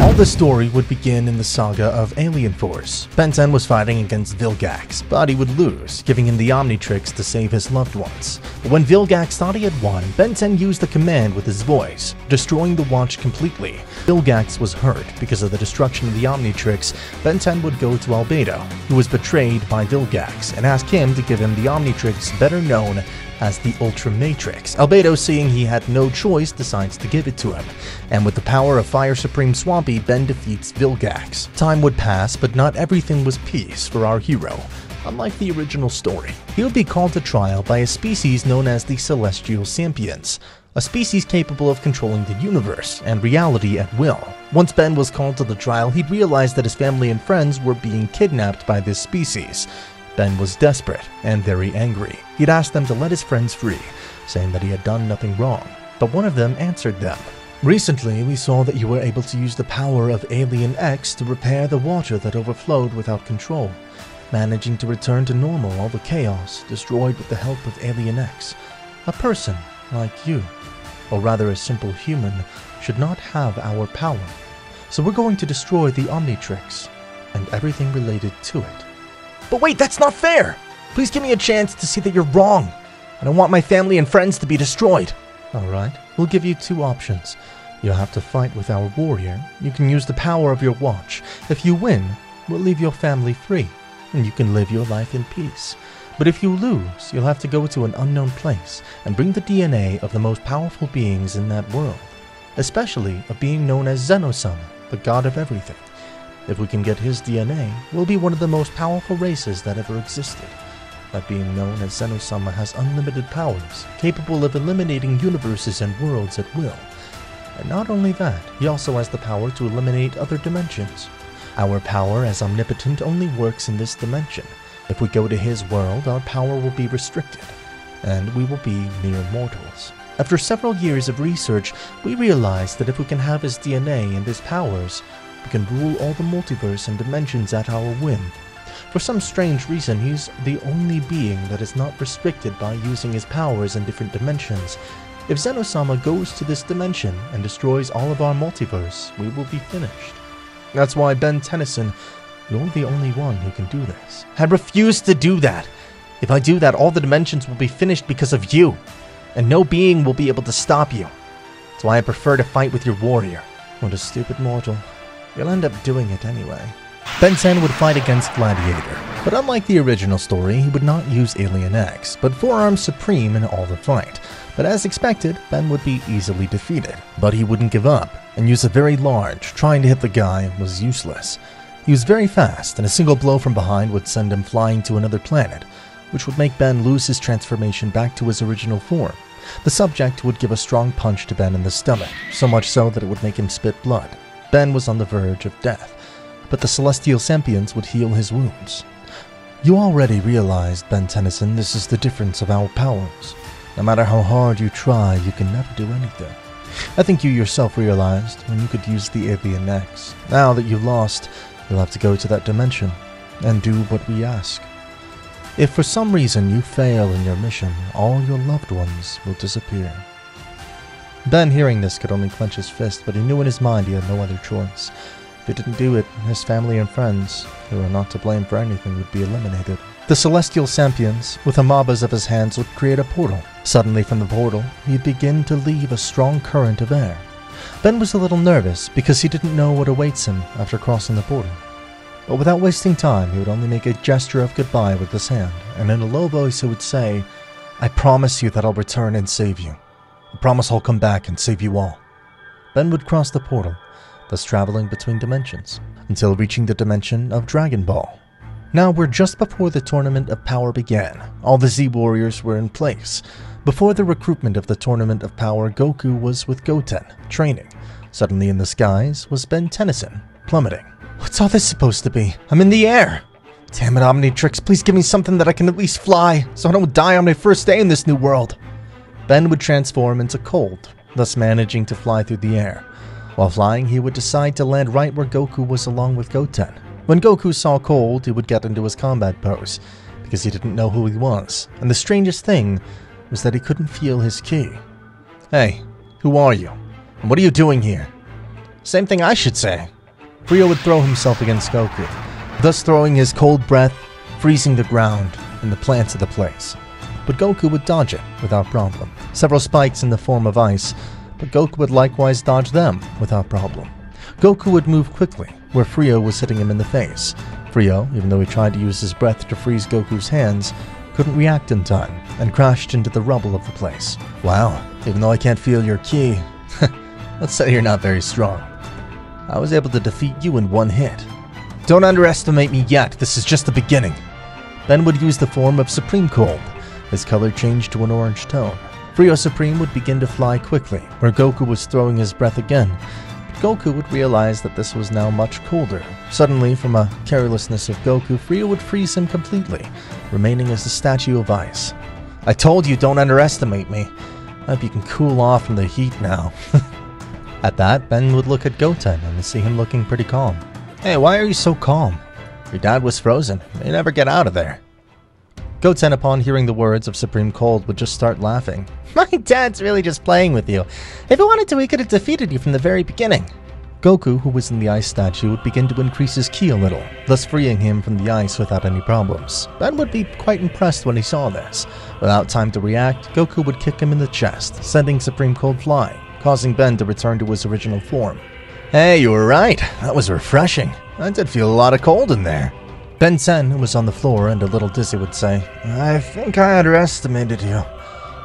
All the story would begin in the saga of Alien Force. Ben 10 was fighting against Vilgax, but he would lose, giving him the Omnitrix to save his loved ones. But when Vilgax thought he had won, Ben 10 used the command with his voice, destroying the watch completely. Vilgax was hurt because of the destruction of the Omnitrix. Ben 10 would go to Albedo, who was betrayed by Vilgax, and ask him to give him the Omnitrix, better known as the Ultra Matrix. Albedo, seeing he had no choice, decides to give it to him, and with the power of Fire Supreme Swampy, Ben defeats Vilgax. Time would pass, but not everything was peace for our hero. Unlike the original story, he would be called to trial by a species known as the Celestial Sapiens, a species capable of controlling the universe and reality at will. Once Ben was called to the trial, he'd realized that his family and friends were being kidnapped by this species. Ben was desperate and very angry. He'd asked them to let his friends free, saying that he had done nothing wrong. But one of them answered them. Recently, we saw that you were able to use the power of Alien X to repair the water that overflowed without control, managing to return to normal all the chaos destroyed with the help of Alien X. A person like you, or rather a simple human, should not have our power. So we're going to destroy the Omnitrix and everything related to it. But wait, that's not fair! Please give me a chance to see that you're wrong. I don't want my family and friends to be destroyed. Alright, we'll give you two options. You'll have to fight with our warrior. You can use the power of your watch. If you win, we'll leave your family free, and you can live your life in peace. But if you lose, you'll have to go to an unknown place and bring the DNA of the most powerful beings in that world, especially a being known as Zenosama, the god of everything. If we can get his DNA, we'll be one of the most powerful races that ever existed. That being known as Zenosama has unlimited powers, capable of eliminating universes and worlds at will. And not only that, he also has the power to eliminate other dimensions. Our power as omnipotent only works in this dimension. If we go to his world, our power will be restricted, and we will be mere mortals. After several years of research, we realized that if we can have his DNA and his powers, we can rule all the multiverse and dimensions at our whim. For some strange reason, he's the only being that is not restricted by using his powers in different dimensions. If Zenosama goes to this dimension and destroys all of our multiverse, we will be finished. That's why Ben Tennyson, you're the only one who can do this. I refuse to do that. If I do that, all the dimensions will be finished because of you, and no being will be able to stop you. That's why I prefer to fight with your warrior. What a stupid mortal. You'll end up doing it anyway. Ben 10 would fight against Gladiator, but unlike the original story, he would not use Alien X, but forearm supreme in all the fight. But as expected, Ben would be easily defeated. But he wouldn't give up, and use a very large. Trying to hit the guy was useless. He was very fast, and a single blow from behind would send him flying to another planet, which would make Ben lose his transformation back to his original form. The subject would give a strong punch to Ben in the stomach, so much so that it would make him spit blood. Ben was on the verge of death, but the Celestial Sapiens would heal his wounds. You already realized, Ben Tennyson, this is the difference of our powers. No matter how hard you try, you can never do anything. I think you yourself realized when you could use the Alien X. Now that you've lost, you'll have to go to that dimension and do what we ask. If for some reason you fail in your mission, all your loved ones will disappear. Ben, hearing this, could only clench his fist, but he knew in his mind he had no other choice. If he didn't do it, his family and friends, who are not to blame for anything, would be eliminated. The Celestial Sapiens, with Amabas of his hands, would create a portal. Suddenly from the portal, he'd begin to leave a strong current of air. Ben was a little nervous because he didn't know what awaits him after crossing the portal. But without wasting time, he would only make a gesture of goodbye with his hand, and in a low voice he would say, "I promise you that I'll return and save you. I promise I'll come back and save you all." Ben would cross the portal, thus traveling between dimensions, until reaching the dimension of Dragon Ball. Now we're just before the Tournament of Power began. All the Z-Warriors were in place. Before the recruitment of the Tournament of Power, Goku was with Goten, training. Suddenly in the skies was Ben Tennyson, plummeting. What's all this supposed to be? I'm in the air! Damn it, Omnitrix, please give me something that I can at least fly, so I don't die on my first day in this new world. Ben would transform into Cold, thus managing to fly through the air. While flying, he would decide to land right where Goku was along with Goten. When Goku saw Cold, he would get into his combat pose, because he didn't know who he was, and the strangest thing was that he couldn't feel his ki. Hey, who are you? And what are you doing here? Same thing I should say. Frio would throw himself against Goku, thus throwing his cold breath, freezing the ground and the plants of the place. But Goku would dodge it without problem. Several spikes in the form of ice, but Goku would likewise dodge them without problem. Goku would move quickly, where Frio was hitting him in the face. Frio, even though he tried to use his breath to freeze Goku's hands, couldn't react in time, and crashed into the rubble of the place. Wow, even though I can't feel your ki, let's say you're not very strong. I was able to defeat you in one hit. Don't underestimate me yet, this is just the beginning. Ben would use the form of Supreme Cold. His color changed to an orange tone. Frio Supreme would begin to fly quickly, where Goku was throwing his breath again. Goku would realize that this was now much colder. Suddenly, from a carelessness of Goku, Frio would freeze him completely, remaining as a statue of ice. I told you, don't underestimate me. I hope you can cool off from the heat now. At that, Ben would look at Goten and see him looking pretty calm. Hey, why are you so calm? Your dad was frozen. They never get out of there. Goten, upon hearing the words of Supreme Cold, would just start laughing. My dad's really just playing with you. If he wanted to, he could have defeated you from the very beginning. Goku, who was in the ice statue, would begin to increase his ki a little, thus freeing him from the ice without any problems. Ben would be quite impressed when he saw this. Without time to react, Goku would kick him in the chest, sending Supreme Cold flying, causing Ben to return to his original form. Hey, you were right. That was refreshing. I did feel a lot of cold in there. Ben 10, who was on the floor and a little dizzy, would say, I think I underestimated you.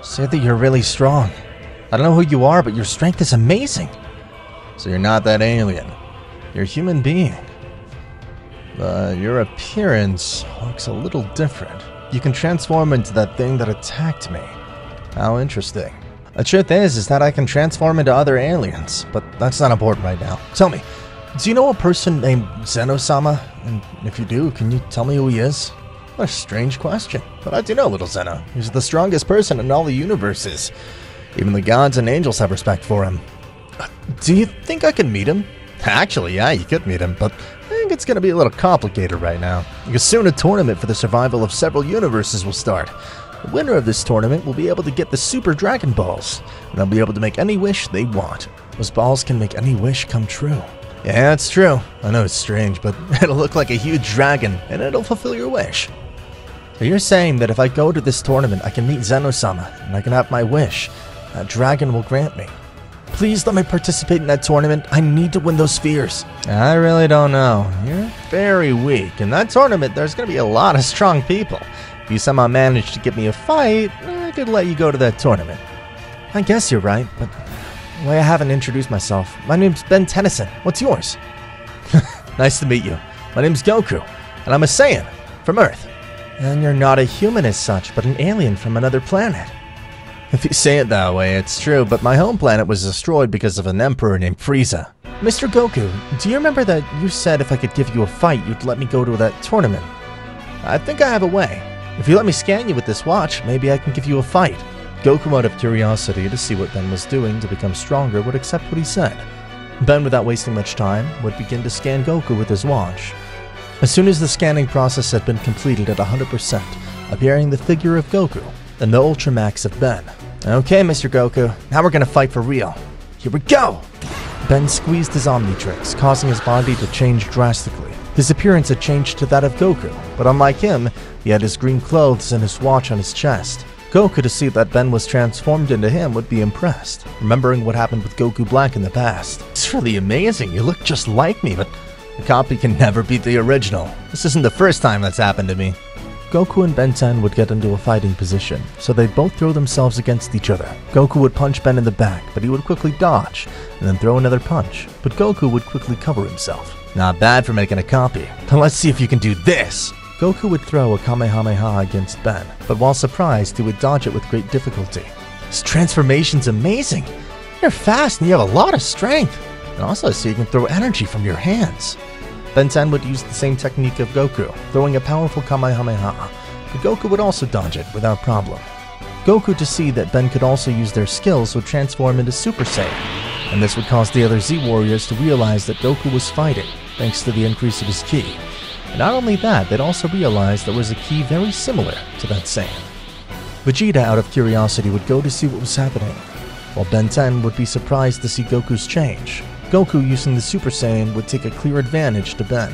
Say that you're really strong. I don't know who you are, but your strength is amazing. So you're not that alien. You're a human being. But your appearance looks a little different. You can transform into that thing that attacked me. How interesting. The truth is that I can transform into other aliens, but that's not important right now. Tell me, do you know a person named Zeno-sama? And if you do, can you tell me who he is? What a strange question, but I do know little Zeno. He's the strongest person in all the universes. Even the gods and angels have respect for him. Do you think I can meet him? Actually, yeah, you could meet him, but I think it's going to be a little complicated right now. Because soon a tournament for the survival of several universes will start. The winner of this tournament will be able to get the Super Dragon Balls, and they'll be able to make any wish they want. Those balls can make any wish come true. Yeah, it's true. I know it's strange, but it'll look like a huge dragon, and it'll fulfill your wish. So you're saying that if I go to this tournament, I can meet Zeno-sama, and I can have my wish. That dragon will grant me. Please let me participate in that tournament. I need to win those spheres. I really don't know. You're very weak. In that tournament, there's going to be a lot of strong people. If you somehow manage to get me a fight, I could let you go to that tournament. I guess you're right, but I haven't introduced myself. My name's Ben Tennyson. What's yours? Nice to meet you. My name's Goku, and I'm a Saiyan from Earth. And you're not a human as such, but an alien from another planet. If you say it that way, it's true, but my home planet was destroyed because of an emperor named Frieza. Mr. Goku, do you remember that you said if I could give you a fight, you'd let me go to that tournament? I think I have a way. If you let me scan you with this watch, maybe I can give you a fight. Goku, out of curiosity to see what Ben was doing to become stronger, would accept what he said. Ben, without wasting much time, would begin to scan Goku with his watch. As soon as the scanning process had been completed at 100%, appearing the figure of Goku and the Ultramax of Ben. Okay, Mr. Goku, now we're gonna fight for real. Here we go! Ben squeezed his Omnitrix, causing his body to change drastically. His appearance had changed to that of Goku, but unlike him, he had his green clothes and his watch on his chest. Goku, to see that Ben was transformed into him, would be impressed, remembering what happened with Goku Black in the past. It's really amazing, you look just like me, but a copy can never beat the original. This isn't the first time that's happened to me. Goku and Ben 10 would get into a fighting position, so they'd both throw themselves against each other. Goku would punch Ben in the back, but he would quickly dodge, and then throw another punch, but Goku would quickly cover himself. Not bad for making a copy, but let's see if you can do this! Goku would throw a Kamehameha against Ben, but while surprised, he would dodge it with great difficulty. This transformation's amazing! You're fast and you have a lot of strength, and also so you can throw energy from your hands. Ben 10 would use the same technique of Goku, throwing a powerful Kamehameha, but Goku would also dodge it without problem. Goku, to see that Ben could also use their skills, would transform into Super Saiyan, and this would cause the other Z Warriors to realize that Goku was fighting, thanks to the increase of his ki. And not only that, they'd also realize there was a ki very similar to that Saiyan. Vegeta, out of curiosity, would go to see what was happening, while Ben 10 would be surprised to see Goku's change. Goku using the Super Saiyan would take a clear advantage to Ben.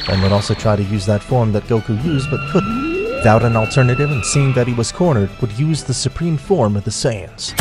Ben would also try to use that form that Goku used but couldn't. Without an alternative and seeing that he was cornered, would use the supreme form of the Saiyans.